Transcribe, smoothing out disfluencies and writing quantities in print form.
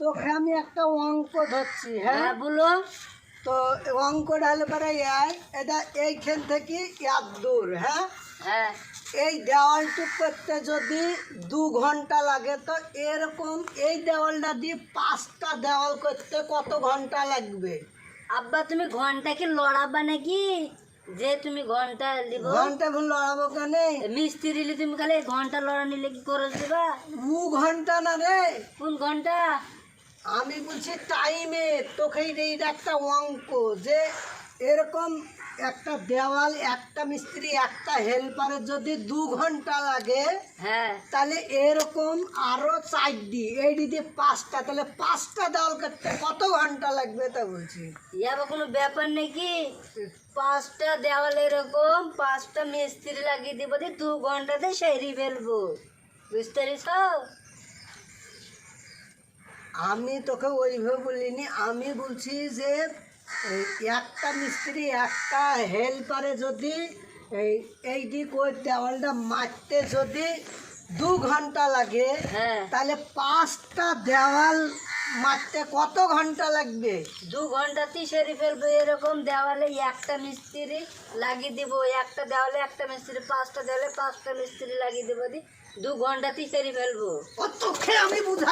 তোকে আমি একটা অঙ্ক ধরছি, হ্যাঁ বলো। তো অঙ্কটা হলে পরে এটা এইখান থেকে এত দূর, হ্যাঁ হ্যাঁ এই দেওয়ালটুক করতে যদি 2 ঘন্টা লাগে, তো এরকম এই দেওয়ালটা দিয়ে 5টা দেওয়াল করতে কত ঘন্টা লাগবে? আব্বা তুমি ঘন্টা কি লড়াবা নাকি? যে তুমি ঘন্টা দিব ঘন্টা ভুল লড়াবো কেন? মিস্ত্রি তুমি খালি ঘন্টা লড়া নিলে কি করে দিবা? 2 ঘন্টা না রে, কোন ঘন্টা? আমি বলছি টাইমে। তোকে এইটা একটা অঙ্ক, যে এরকম একটা দেওয়াল একটা মিস্ত্রি একটা হেল্পারের যদি 2 ঘন্টা লাগে, হ্যাঁ তাহলে এরকম আরো 4 এই দিয়ে 5টা, তাহলে 5টা দেওয়াল করতে কত ঘন্টা লাগবে তা বলছি। ইয়াবা কোনো ব্যাপার নাকি? 5টা দেওয়াল এরকম 5টা মিস্ত্রি লাগিয়ে দিব, 2 ঘন্টাতে সেরি ফেলবো, বুঝতে পেরেছ? আমি তোকে ওইভাবে বলিনি, আমি বলছি যে এই একটা মিস্ত্রি একটা হেল্পারে যদি এই দিক ওই দেওয়ালটা মারতে যদি 2 ঘন্টা লাগে, হ্যাঁ তাহলে 5টা দেওয়াল মারতে কত ঘন্টা লাগবে? 2 ঘন্টাতেই সেরে ফেলবো। এরকম দেওয়ালে একটা মিস্ত্রি লাগিয়ে দিব, একটা দেওয়ালে একটা মিস্ত্রি, 5টা দেওয়ালে 5টা মিস্ত্রি লাগিয়ে দেবো, 2 ঘন্টাতেই সেরে ফেলবো। ও তোকে আমি বুঝা